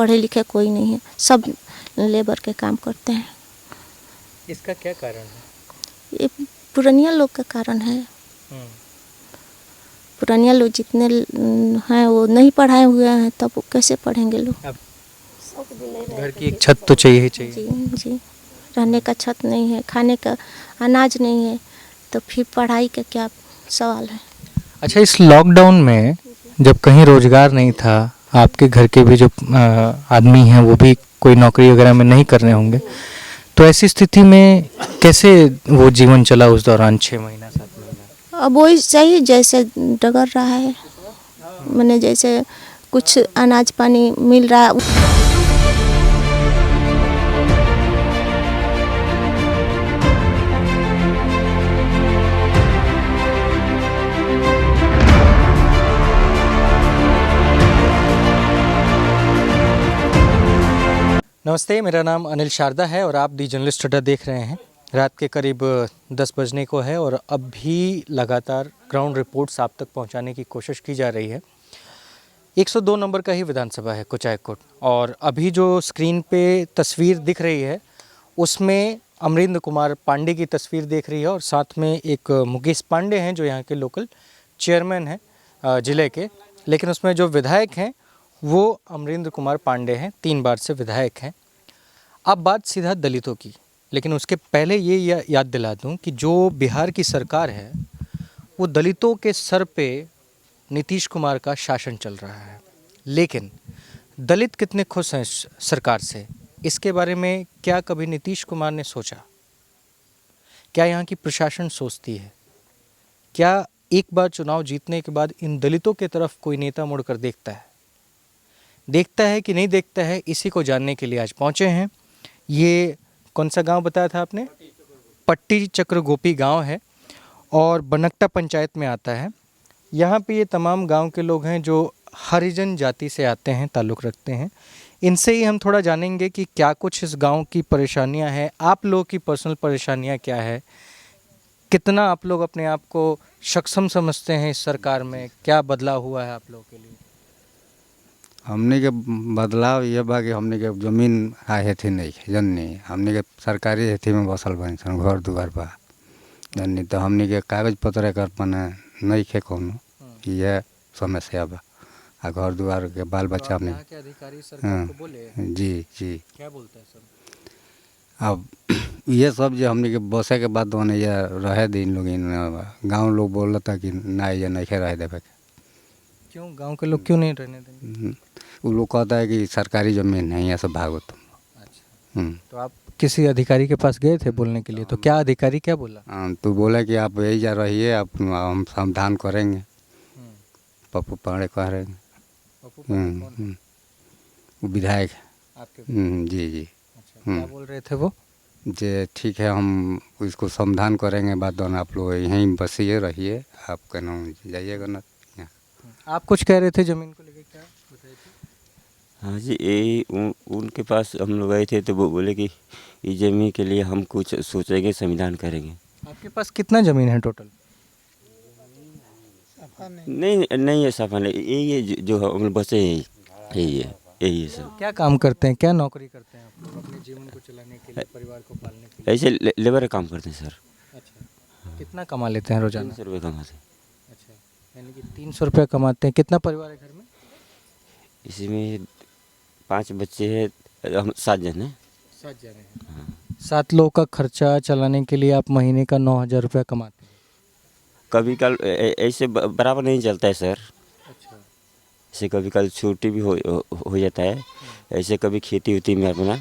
पढ़े लिखे कोई नहीं है, सब लेबर के काम करते हैं। इसका क्या कारण है? ये पुरानिया लोग का कारण है। पुरानिया लोग जितने हैं वो नहीं पढ़ाए हुए हैं, तब वो कैसे पढ़ेंगे लोग? अब घर की एक छत तो चाहिए ही चाहिए। जी जी, रहने का छत नहीं है, खाने का अनाज नहीं है, तो फिर पढ़ाई का क्या सवाल है? अच्छा, इस लॉकडाउन में जब कहीं रोजगार नहीं था, आपके घर के भी जो आदमी हैं वो भी कोई नौकरी वगैरह में नहीं कर रहे होंगे, तो ऐसी स्थिति में कैसे वो जीवन चला उस दौरान 6 महीना 7 महीना? अब वही सही जैसे डगर रहा है, मैंने जैसे कुछ अनाज पानी मिल रहा है। नमस्ते, मेरा नाम अनिल शारदा है और आप दी जर्नलिस्ट अड्डा देख रहे हैं। रात के करीब 10 बजने को है और अब भी लगातार ग्राउंड रिपोर्ट्स आप तक पहुंचाने की कोशिश की जा रही है। 102 नंबर का ही विधानसभा है कुचायकोट, और अभी जो स्क्रीन पे तस्वीर दिख रही है उसमें अमरिंद्र कुमार पांडे की तस्वीर देख रही है, और साथ में एक मुकेश पांडे हैं जो यहाँ के लोकल चेयरमैन हैं ज़िले के, लेकिन उसमें जो विधायक हैं वो अमरिंद्र कुमार पांडे हैं, 3 बार से विधायक हैं। अब बात सीधा दलितों की, लेकिन उसके पहले ये याद दिला दूं कि जो बिहार की सरकार है वो दलितों के सर पे नीतीश कुमार का शासन चल रहा है, लेकिन दलित कितने खुश हैं इस सरकार से, इसके बारे में क्या कभी नीतीश कुमार ने सोचा? क्या यहाँ की प्रशासन सोचती है? क्या एक बार चुनाव जीतने के बाद इन दलितों की तरफ कोई नेता मुड़कर देखता है कि नहीं देखता है? इसी को जानने के लिए आज पहुँचे हैं। ये कौन सा गांव बताया था आपने? पट्टी चक्र गोपी गांव है और बनकटा पंचायत में आता है। यहाँ पे ये तमाम गांव के लोग हैं जो हरिजन जाति से आते हैं, ताल्लुक़ रखते हैं। इनसे ही हम थोड़ा जानेंगे कि क्या कुछ इस गांव की परेशानियां हैं, आप लोगों की पर्सनल परेशानियां क्या है, कितना आप लोग अपने आप को सक्षम समझते हैं इस सरकार में, क्या बदलाव हुआ है आप लोगों के लिए? हमने के बदलाव ये बा कि हमने के जमीन आहे थी नहीं जननी, हमने के सरकारी हेथी में बसल बनी सन घर दुआर बा जननी, तो हमने के कागज पत्र कर पने नहीं खे कोनो, ये समस्या बा। आ घर दुआर के बाल बच्चा तो में यहाँ के अधिकारी सरकार को बोले? जी जी। क्या बोलता है सब? अब ये सब जो हमने के बसे के बाद होने ये रहे दिन लोग इन गाँव लोग बोल रहा था कि ना ये नहीं खे रह देवे। क्यों गांव के लोग क्यों नहीं रहने देंगे? वो लोग कहता है कि सरकारी ज़मीन नहीं है, सब भागो तुम। अच्छा, तो आप किसी अधिकारी के पास गए थे बोलने के लिए, तो क्या अधिकारी क्या बोला? तो बोला कि आप यही जा रहिए, आप हम समाधान करेंगे। पप्पू पांडे कह रहे हैं। पप्पू पांडे कौन है? वो विधायक है आपके? जी जी। अच्छा, क्या बोल रहे थे वो? जे ठीक है, हम इसको समाधान करेंगे, बात दोनों आप लोग यहीं बसिए रहिए, आप कहना जाइएगा ना। आप कुछ कह रहे थे ज़मीन को लेकर, क्या बताइए थे? हाँ जी, यही उनके पास हम लोग गए थे तो वो बोले कि इस ज़मीन के लिए हम कुछ सोचेंगे, संविधान करेंगे। आपके पास कितना ज़मीन है टोटल? नहीं नहीं है सफा नहीं, यही है जो हम लोग बसे यही है सब। क्या काम करते हैं, क्या नौकरी करते हैं आप लोग अपने जीवन को चलाने के लिए, परिवार को पालने के लिए? ऐसे लेबर का काम करते हैं सर। अच्छा, कितना कमा लेते हैं रोजाना? 300 रुपये कमाते हैं। अच्छा, यानी कि 300 रुपये कमाते हैं। कितना परिवार है घर में? इसमें 5 बच्चे हैं, हम 7 जन हैं। 7 जने हैं। हाँ। 7 लोगों का खर्चा चलाने के लिए आप महीने का 9,000 रुपये कमाते हैं। कभी कल ऐसे बराबर नहीं चलता है सर। अच्छा, ऐसे कभी कल छुट्टी भी हो जाता है। ऐसे कभी खेती होती में अपना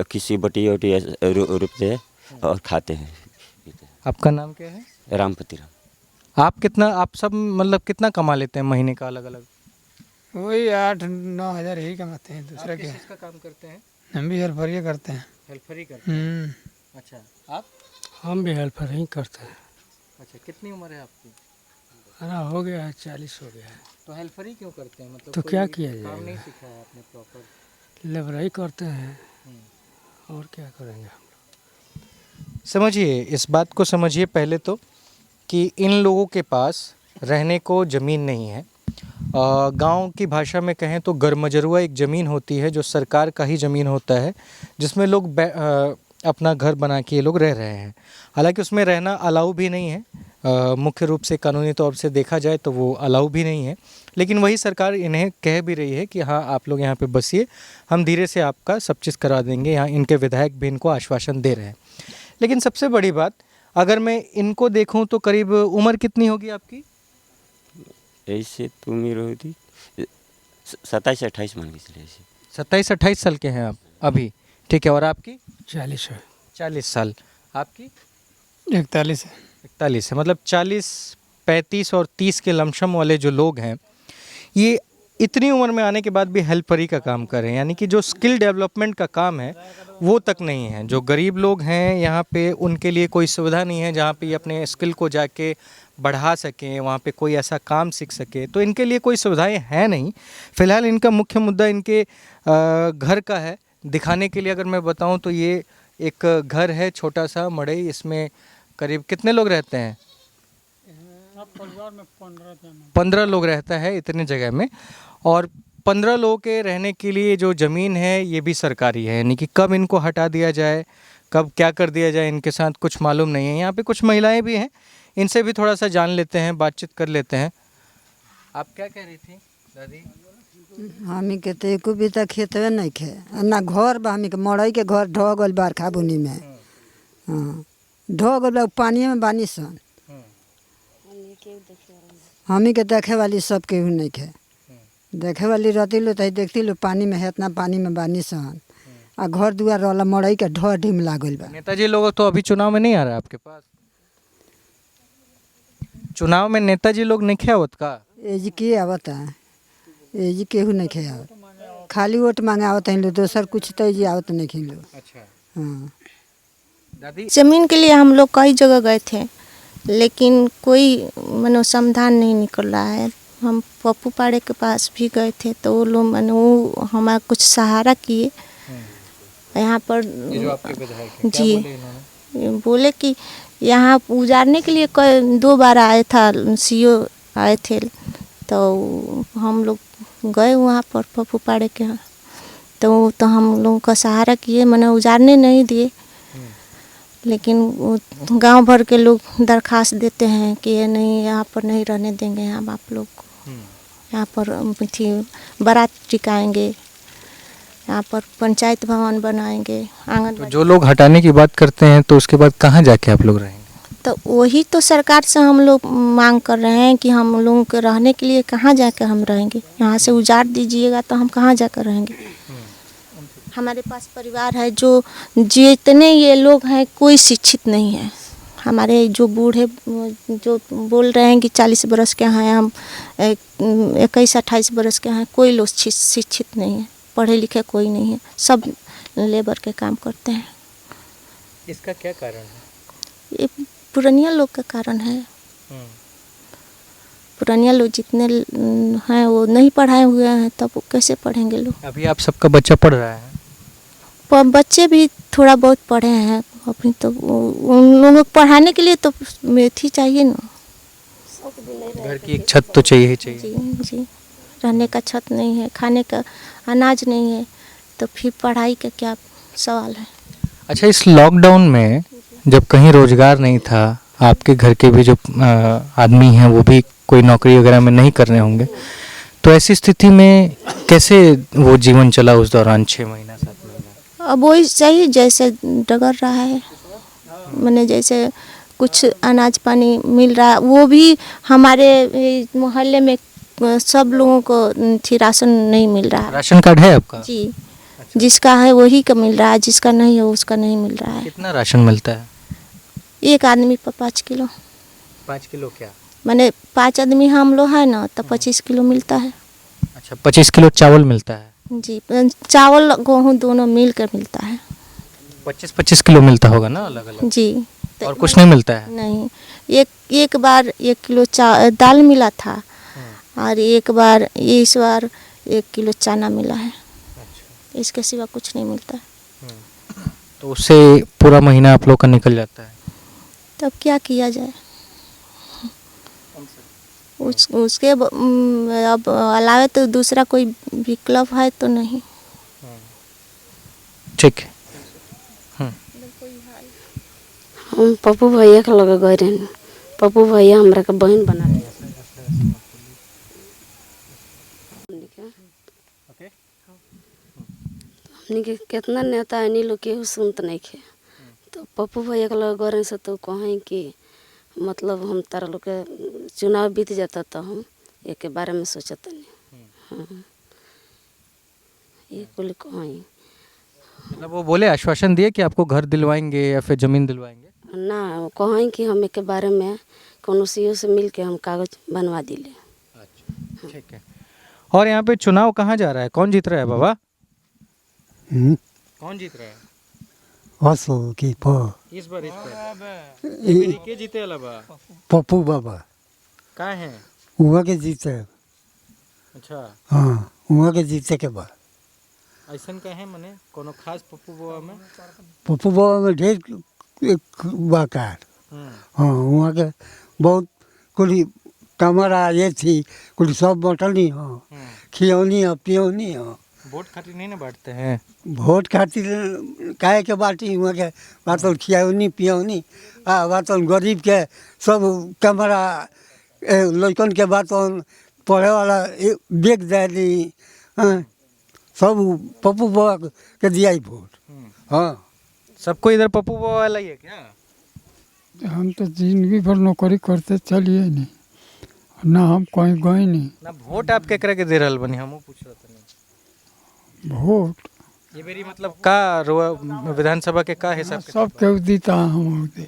किसी बटी वटी रुपते हैं और खाते हैं। आपका नाम क्या है? रामपति राम। आप सब मतलब कितना कमा लेते हैं महीने का अलग अलग? वही 8-9 हज़ार यही कमाते हैं, दूसरा क्या। किसका काम करते हैं? हम भी हेल्पर ही करते हैं। हेल्पर ही करते हैं। अच्छा, आप? हम भी हेल्पर ही करते हैं। अच्छा, कितनी उम्र है आपकी? हमारा हो गया है 40 हो गया है। तो हेल्पर ही क्यों करते हैं? मतलब तो कोई क्या किया काम जाएगा? नहीं सीखा है आपने प्रॉपर? लेबर ही करते हैं और क्या करेंगे हम लोग। समझिए, इस बात को समझिए पहले तो कि इन लोगों के पास रहने को ज़मीन नहीं है गांव की भाषा में कहें तो गरमजरुआ एक ज़मीन होती है जो सरकार का ही ज़मीन होता है, जिसमें लोग अपना घर बना के ये लोग रह रहे हैं। हालांकि उसमें रहना अलाउ भी नहीं है, मुख्य रूप से कानूनी तौर से देखा जाए तो वो अलाउ भी नहीं है, लेकिन वही सरकार इन्हें कह भी रही है कि हाँ आप लोग यहाँ पे बसिए, हम धीरे से आपका सब चीज़ करा देंगे। यहाँ इनके विधायक भी इनको आश्वासन दे रहे हैं। लेकिन सबसे बड़ी बात, अगर मैं इनको देखूँ तो करीब उम्र कितनी होगी आपकी? ऐसे तो मेरी होती 27-28 मान के चले ऐसे। 27-28 साल के हैं आप अभी, ठीक है। और आपकी? 40 है। 40 साल। आपकी? 41 है। 41 है। मतलब 40, 35 और 30 के लमसम वाले जो लोग हैं, ये इतनी उम्र में आने के बाद भी हेल्परी का काम कर रहे हैं। यानी कि जो स्किल डेवलपमेंट का काम है वो तक नहीं है। जो गरीब लोग हैं यहाँ पे, उनके लिए कोई सुविधा नहीं है जहाँ पे ये अपने स्किल को जाके बढ़ा सकें, वहाँ पे कोई ऐसा काम सीख सके, तो इनके लिए कोई सुविधाएं हैं नहीं। फ़िलहाल इनका मुख्य मुद्दा इनके घर का है। दिखाने के लिए अगर मैं बताऊं तो ये एक घर है छोटा सा मड़ई, इसमें करीब कितने लोग रहते हैं? परिवार में 15 लोग रहता है इतने जगह में। और 15 लोगों के रहने के लिए जो ज़मीन है ये भी सरकारी है, यानी कि कब इनको हटा दिया जाए, कब क्या कर दिया जाए इनके साथ कुछ मालूम नहीं है। यहाँ पे कुछ महिलाएं भी हैं, इनसे भी थोड़ा सा जान लेते हैं, बातचीत कर लेते हैं। आप क्या कह रही थी दादी? हमी के तो एको भी तक खेतवे नहीं खे, ना घर बा। हमी के मड़ई के घर ढह गल बरखा बुनी में। हाँ, ढह गल पानी में बानी सन। हमी के देखे वाली सब केहू नहीं खे। देखे वाली रहती लो तो देखती लो पानी में है, इतना पानी में बानी सन। आ घर दुआर वाला मड़ई के ढह ढीम लागल बा। नेताजी लोग तो अभी चुनाव में नहीं आ रहा है आपके पास? चुनाव में नेताजी लोग नहीं खे आवत का? एजी के आवता है, एजी केहू नहीं खे आवत, खाली वोट मांगे आवत है लो, दोसर कुछ तो एजी आवत नहीं खे लो। अच्छा हाँ, दादी, ज़मीन के लिए हम लोग कई जगह गए थे, लेकिन कोई मानो समाधान नहीं निकल रहा है। हम पप्पू पाड़े के पास भी गए थे तो वो लोग मानो वो हमारा कुछ सहारा किए। यहाँ पर ये जो आपके विधायक हैं, क्या जी बोले इन्होंने? बोले कि यहाँ उजाड़ने के लिए 2 बार आए था, सीओ आए थे, तो हम लोग गए वहाँ पर पप्पू पाड़े के यहाँ, तो हम लोगों का सहारा किए, मैंने उजाड़ने नहीं दिए। लेकिन गांव भर के लोग दरखास्त देते हैं कि ये नहीं, यहाँ पर नहीं रहने देंगे हम आप लोग को, यहाँ पर थी बारात टिकाएंगे, यहाँ पर पंचायत भवन बनाएंगे, तो आंगनबाड़ी। जो लोग हटाने की बात करते हैं तो उसके बाद कहाँ जाके आप लोग रहेंगे? तो वही तो सरकार से हम लोग मांग कर रहे हैं कि हम लोगों के रहने के लिए कहाँ जाकर हम रहेंगे। यहाँ से उजाड़ दीजिएगा तो हम कहाँ जाकर रहेंगे। हमारे पास परिवार है, जो जितने ये लोग हैं कोई शिक्षित नहीं है। हमारे जो बूढ़े जो बोल रहे हैं कि 40 बरस के हैं, हम 21-28 बरस के हैं, कोई लोग शिक्षित नहीं है, पढ़े लिखे कोई नहीं है, सब लेबर के काम करते हैं। इसका क्या कारण है? ये पुरानिया लोग का कारण है। पुरानिया लोग जितने हैं वो नहीं पढ़ाए हुए हैं, तब वो कैसे पढ़ेंगे लोग। अभी आप सबका बच्चा पढ़ रहा है? बच्चे भी थोड़ा बहुत पढ़े हैं अभी, तो उन लोगों को पढ़ाने के लिए तो मेथी चाहिए ना, घर की एक छत तो चाहिए ही चाहिए। जी जी, रहने का छत नहीं है, खाने का अनाज नहीं है, तो फिर पढ़ाई का क्या सवाल है। अच्छा, इस लॉकडाउन में जब कहीं रोजगार नहीं था, आपके घर के भी जो आदमी हैं वो भी कोई नौकरी वगैरह में नहीं कर रहे होंगे, तो ऐसी स्थिति में कैसे वो जीवन चला उस दौरान 6 महीना 7 महीना? अब वही सही जैसे डगर रहा है, मैंने जैसे कुछ अनाज पानी मिल रहा है, वो भी हमारे मोहल्ले में सब लोगों को थी राशन नहीं मिल रहा है। राशन कार्ड है आपका? जी, जिसका है वही का मिल रहा है, जिसका नहीं है उसका नहीं मिल रहा है। कितना राशन मिलता है? एक आदमी पर 5 किलो। 5 किलो क्या? मैंने 5 आदमी हम लोग है ना, तो 25 किलो मिलता है। अच्छा, 25 किलो चावल मिलता है? जी, चावल गेहूँ दोनों मिल कर मिलता है। 25-25 किलो मिलता होगा ना अलग अलग? जी, और कुछ नहीं मिलता है? नहीं, एक बार 1 किलो दाल मिला था, और एक बार इस बार 1 किलो चना मिला है। इसके सिवा कुछ नहीं मिलता है। तो उससे पूरा महीना आप लोग का निकल जाता है? तब क्या किया जाए। उसके अब अलावा तो दूसरा कोई विकल्प है तो नहीं। ठीक है। हम पप्पू भैया के लगे गए रहे। पप्पू भैया हमरा के बहन बना दिया। हमनी के कितना नेता है नी लोग केहू सुनत नहीं खे। तो पप्पू भैया के लगे गए रहे से तो कहें कि मतलब हम तारा लोग के चुनाव बीत जाता तो हम एक के बारे में सोचत नहीं। हाँ ये कुल कहें मतलब वो बोले, आश्वासन दिए कि आपको घर दिलवाएंगे या फिर ज़मीन दिलवाएंगे? ना, कहें कि हम एक के बारे में कोनो सीओ से मिल के हम कागज बनवा दिले। अच्छा, ठीक है। और यहाँ पे चुनाव कहाँ जा रहा है, कौन जीत रहा है बाबा? कौन जीत रहा है असो की प इस बार? के जीते अलावा पप्पू बाबा कहाँ है? वहाँ के जीते। अच्छा, हाँ वहाँ के जीते के बाद ऐसा का है मने कोनो खास पप्पू बाबा में? पप्पू बाबा में ढेर बाकार। हाँ वहाँ के बहुत कुछ कमरा ये थी, कुछ सब बटनी हो, खियौनी हो पियौनी हो। वोट खातिर नहीं ना बांटते हैं? वोट खातिर काहे के बाटी वहाँ के बातल खियौनी पियौनी आ बातल गरीब के सब कमरा लड़कन के बातल पढ़े वाला बैग दे दी। हाँ सब पप्पू बाबा के दिया ही वोट। हाँ सबको इधर पप्पू बाबा वाला ही है क्या? हम तो जिंदगी भर नौकरी करते चलिए नहीं, ना हम कहीं गए नहीं। ना वोट आप केकरा के दे रहल बनी, हमहू पूछ रहा था। वोट ये मेरी मतलब का विधानसभा के का हिसाब के सब के दीता हम दे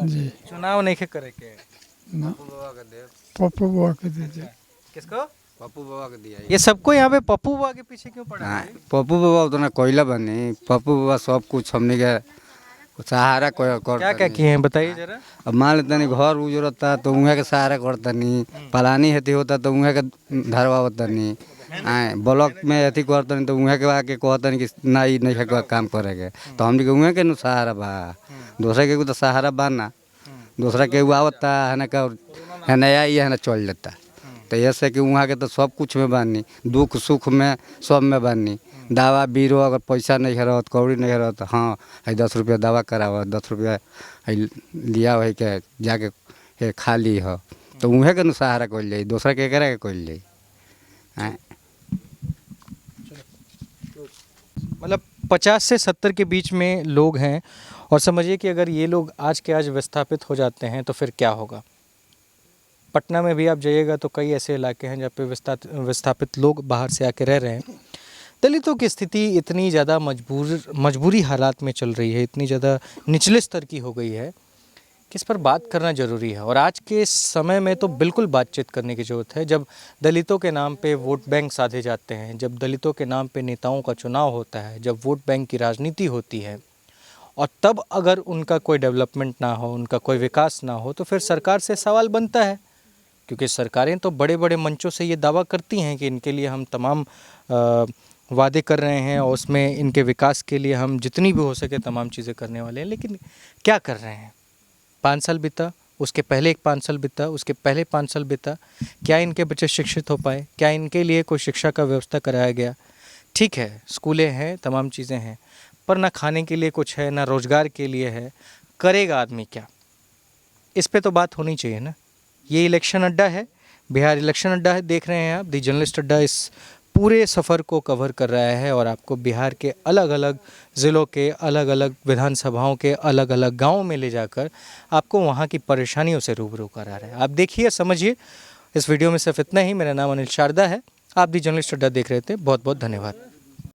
जी। चुनाव नहीं करे के ना पप्पू बाबा के दीजिए। किसको? पप्पू बाबा के दिया। ये सबको यहाँ पे पप्पू बाबा के पीछे क्यों पड़ा है? पप्पू बाबा उतना कोयला बनी, पप्पू बाबा सब कुछ हमने के सहारा कर क्या क्या किए हैं बताइए जरा। अब मान लेते नहीं घर उजरता तो उहाँ के सहारा करता नहीं, पलानी हेती होता तो उहाँ के धरवाता नहीं, आए ब्लॉक में अथी करता नहीं तो उहाँ के आके कहता नहीं कि ना ही नहीं है काम करेगा। तो हमने के उहाँ के सहारा बा, दूसरा के तो सहारा बा ना, दूसरा के आवता है ना का है नया ही है ना चल जाता। तो ऐसे कि वहाँ के तो सब कुछ में बानी, दुख सुख में सब में बानी। दवा बीरो अगर पैसा नहीं है रहत, कौड़ी नहीं है रहत, हाँ है 10 रुपया दवा करावा, 10 रुपया लिया वही के जाके खा ली हो, तो उहे के सहारा कल जाए, दूसरा के करा के कल जाए। मतलब 50 से 70 के बीच में लोग हैं और समझिए कि अगर ये लोग आज के आज विस्थापित हो जाते हैं तो फिर क्या होगा। पटना में भी आप जाइएगा तो कई ऐसे इलाके हैं जहाँ पे विस्थापित लोग बाहर से आके रह रहे हैं। दलितों की स्थिति इतनी ज़्यादा मजबूरी हालात में चल रही है, इतनी ज़्यादा निचले स्तर की हो गई है कि इस पर बात करना ज़रूरी है। और आज के समय में तो बिल्कुल बातचीत करने की ज़रूरत है। जब दलितों के नाम पे वोट बैंक साधे जाते हैं, जब दलितों के नाम पे नेताओं का चुनाव होता है, जब वोट बैंक की राजनीति होती है और तब अगर उनका कोई डेवलपमेंट ना हो, उनका कोई विकास ना हो, तो फिर सरकार से सवाल बनता है। क्योंकि सरकारें तो बड़े बड़े मंचों से ये दावा करती हैं कि इनके लिए हम तमाम वादे कर रहे हैं और उसमें इनके विकास के लिए हम जितनी भी हो सके तमाम चीज़ें करने वाले हैं, लेकिन क्या कर रहे हैं? 5 साल बीता, उसके पहले एक 5 साल बीता, उसके पहले 5 साल बीता, क्या इनके बच्चे शिक्षित हो पाए? क्या इनके लिए कोई शिक्षा का व्यवस्था कराया गया? ठीक है, स्कूलें हैं, तमाम चीज़ें हैं, पर ना खाने के लिए कुछ है, ना रोज़गार के लिए है। करेगा आदमी क्या? इस पे तो बात होनी चाहिए ना। ये इलेक्शन अड्डा है, बिहार इलेक्शन अड्डा है, देख रहे हैं आप। दी जर्नलिस्ट अड्डा इस पूरे सफ़र को कवर कर रहा है और आपको बिहार के अलग अलग ज़िलों के अलग अलग विधानसभाओं के अलग अलग गाँव में ले जाकर आपको वहाँ की परेशानियों से रूबरू करा रहा है। आप देखिए, समझिए। इस वीडियो में सिर्फ इतना ही। मेरा नाम अनिल शारदा है, आप दी जर्नलिस्ट अड्डा देख रहे थे। बहुत बहुत धन्यवाद।